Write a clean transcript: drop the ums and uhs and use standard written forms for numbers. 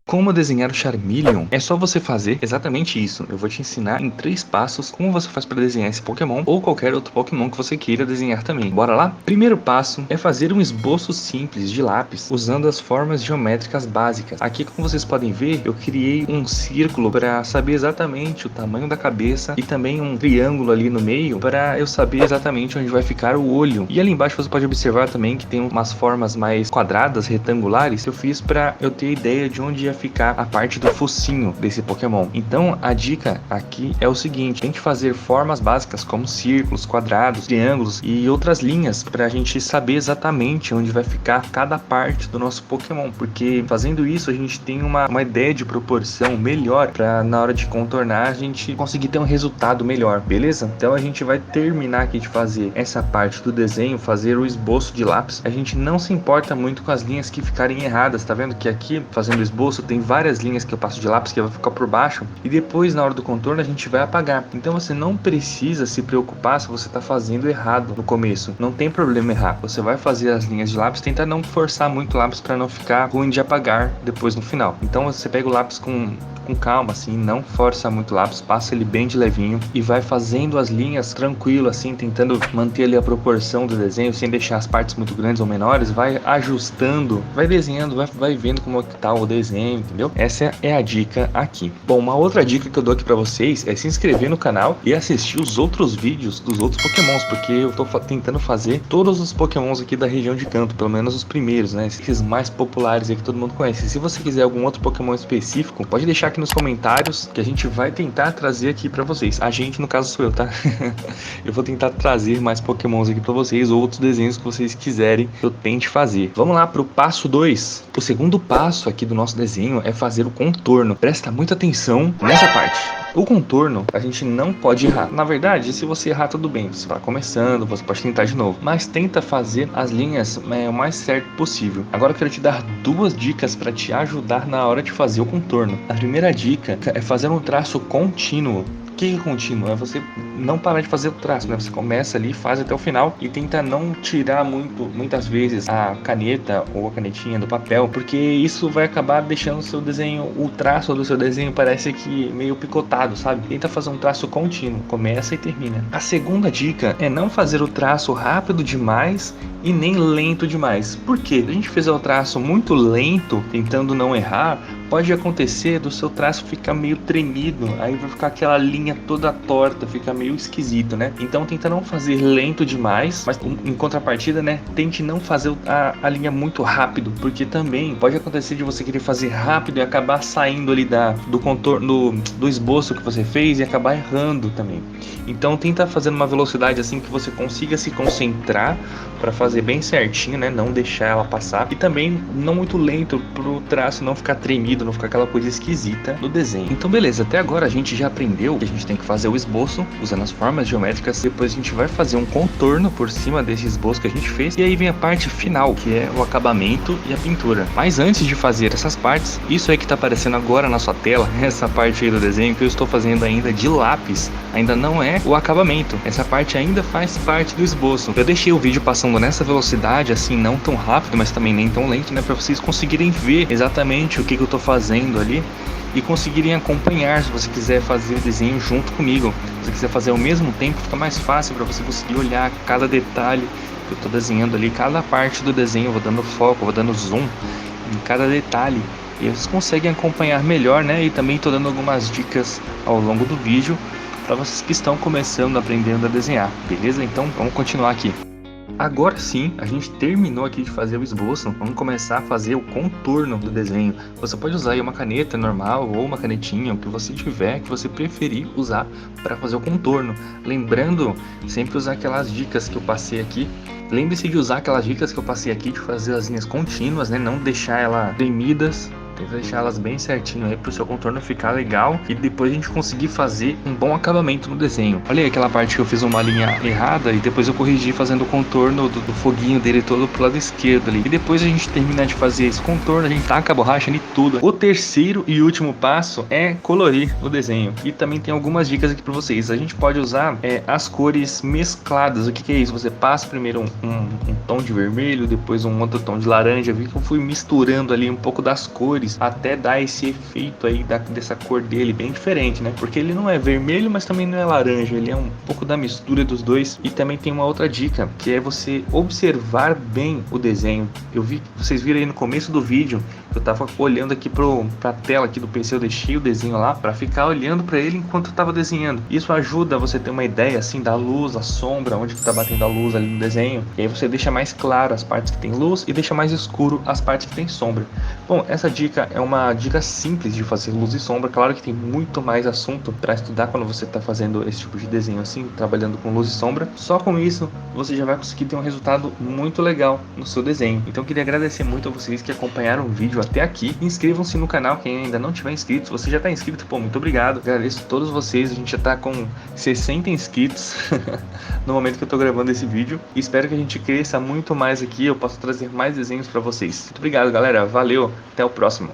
Como desenhar o Charmeleon? É só você fazer exatamente isso. Eu vou te ensinar em 3 passos como você faz para desenhar esse Pokémon ou qualquer outro Pokémon que você queira desenhar também. Bora lá? Primeiro passo é fazer um esboço simples de lápis usando as formas geométricas básicas. Aqui, como vocês podem ver, eu criei um círculo para saber exatamente o tamanho da cabeça e também um triângulo ali no meio para eu saber exatamente onde vai ficar o olho. E ali embaixo você pode observar também que tem umas formas mais quadradas, retangulares, que eu fiz para eu ter ideia de onde ia ficar a parte do focinho desse Pokémon. Então a dica aqui é o seguinte: tente fazer formas básicas como círculos, quadrados, triângulos e outras linhas para a gente saber exatamente onde vai ficar cada parte do nosso Pokémon, porque fazendo isso a gente tem uma ideia de proporção melhor para na hora de contornar a gente conseguir ter um resultado melhor, beleza? Então a gente vai terminar aqui de fazer essa parte do desenho, fazer o esboço de lápis. A gente não se importa muito com as linhas que ficarem erradas, tá vendo que aqui fazendo o esboço tem várias linhas que eu passo de lápis que vai ficar por baixo e depois na hora do contorno a gente vai apagar. Então você não precisa se preocupar se você está fazendo errado no começo, não tem problema errar. Você vai fazer as linhas de lápis, tenta não forçar muito o lápis para não ficar ruim de apagar depois no final. Então você pega o lápis com calma, assim, não força muito o lápis, passa ele bem de levinho e vai fazendo as linhas tranquilo, assim, tentando manter ali a proporção do desenho, sem deixar as partes muito grandes ou menores, vai ajustando, vai desenhando, vai vendo como é que tá o desenho, entendeu? Essa é a dica aqui. Bom, uma outra dica que eu dou aqui pra vocês é se inscrever no canal e assistir os outros vídeos dos outros Pokémons, porque eu tô tentando fazer todos os Pokémons aqui da região de Kanto, pelo menos os primeiros, né? Esses mais populares aí que todo mundo conhece. Se você quiser algum outro Pokémon específico, pode deixar aqui nos comentários que a gente vai tentar trazer aqui pra vocês. A gente, no caso, sou eu, tá? Eu vou tentar trazer mais Pokémons aqui pra vocês, ou outros desenhos que vocês quiserem que eu tente fazer. Vamos lá pro passo 2. O segundo passo aqui do nosso desenho é fazer o contorno. Presta muita atenção nessa parte. O contorno a gente não pode errar. Na verdade, se você errar, tudo bem. Você está começando, você pode tentar de novo. Mas tenta fazer as linhas o mais certo possível. Agora eu quero te dar 2 dicas para te ajudar na hora de fazer o contorno. A primeira dica é fazer um traço contínuo. O que é contínuo? É você não parar de fazer o traço, né? Você começa ali, faz até o final e tenta não tirar muitas vezes a caneta ou a canetinha do papel, porque isso vai acabar deixando o seu desenho, o traço do seu desenho parece que meio picotado, sabe? Tenta fazer um traço contínuo, começa e termina. A segunda dica é não fazer o traço rápido demais e nem lento demais. Por quê? Se a gente fizer o traço muito lento, tentando não errar, pode acontecer do seu traço ficar meio tremido, aí vai ficar aquela linha toda torta, fica meio esquisito, né? Então tenta não fazer lento demais, mas em contrapartida, né, tente não fazer a linha muito rápido, porque também pode acontecer de você querer fazer rápido e acabar saindo ali do contorno, do esboço que você fez e acabar errando também. Então tenta fazer uma velocidade assim que você consiga se concentrar para fazer bem certinho, né? Não deixar ela passar e também não muito lento pro traço não ficar tremido, não ficar aquela coisa esquisita no desenho. Então beleza, até agora a gente já aprendeu que a gente tem que fazer o esboço usando as formas geométricas, depois a gente vai fazer um contorno por cima desse esboço que a gente fez e aí vem a parte final, que é o acabamento e a pintura. Mas antes de fazer essas partes, isso aí que tá aparecendo agora na sua tela, essa parte aí do desenho que eu estou fazendo ainda de lápis, ainda não é o acabamento, essa parte ainda faz parte do esboço. Eu deixei o vídeo passando nessa velocidade, assim, não tão rápido, mas também nem tão lento, né, para vocês conseguirem ver exatamente o que eu tô fazendo ali e conseguirem acompanhar. Se você quiser fazer o desenho junto comigo, se você quiser fazer ao mesmo tempo, fica mais fácil para você conseguir olhar cada detalhe que eu tô desenhando ali, cada parte do desenho, eu vou dando foco, eu vou dando zoom em cada detalhe e vocês conseguem acompanhar melhor, né? E também tô dando algumas dicas ao longo do vídeo para vocês que estão começando, aprendendo a desenhar, beleza? Então vamos continuar aqui. Agora sim, a gente terminou aqui de fazer o esboço, vamos começar a fazer o contorno do desenho. Você pode usar aí uma caneta normal ou uma canetinha, o que você tiver, que você preferir usar para fazer o contorno. Lembrando, sempre usar aquelas dicas que eu passei aqui. Lembre-se de usar aquelas dicas que eu passei aqui, de fazer as linhas contínuas, né? Não deixar elas tremidas. Tenta deixar elas bem certinho aí pro seu contorno ficar legal e depois a gente conseguir fazer um bom acabamento no desenho. Olha aí aquela parte que eu fiz uma linha errada e depois eu corrigi fazendo o contorno do foguinho dele todo pro lado esquerdo ali. E depois a gente terminar de fazer esse contorno, a gente taca a borracha em tudo. O terceiro e último passo é colorir o desenho. E também tem algumas dicas aqui pra vocês. A gente pode usar as cores mescladas. O que é isso? Você passa primeiro um tom de vermelho, depois um outro tom de laranja. Vi que eu fui misturando ali um pouco das cores cores, até dar esse efeito aí dessa cor dele bem diferente, né? Porque ele não é vermelho, mas também não é laranja, ele é um pouco da mistura dos dois. E também tem uma outra dica, que é você observar bem o desenho. Vocês viram aí no começo do vídeo, eu tava olhando aqui pra tela aqui do PC, eu deixei o desenho lá para ficar olhando para ele enquanto eu tava desenhando. Isso ajuda você a ter uma ideia assim da luz, a sombra, onde que tá batendo a luz ali no desenho. E aí você deixa mais claro as partes que tem luz e deixa mais escuro as partes que tem sombra. Bom, essa dica é uma dica simples de fazer luz e sombra. Claro que tem muito mais assunto para estudar quando você tá fazendo esse tipo de desenho assim, trabalhando com luz e sombra. Só com isso você já vai conseguir ter um resultado muito legal no seu desenho. Então eu queria agradecer muito a vocês que acompanharam o vídeo até aqui. Inscrevam-se no canal quem ainda não tiver inscrito. Se você já está inscrito, pô, muito obrigado. Agradeço a todos vocês. A gente já está com 60 inscritos no momento que eu tô gravando esse vídeo. E espero que a gente cresça muito mais aqui. Eu possa trazer mais desenhos para vocês. Muito obrigado, galera. Valeu. Até o próximo.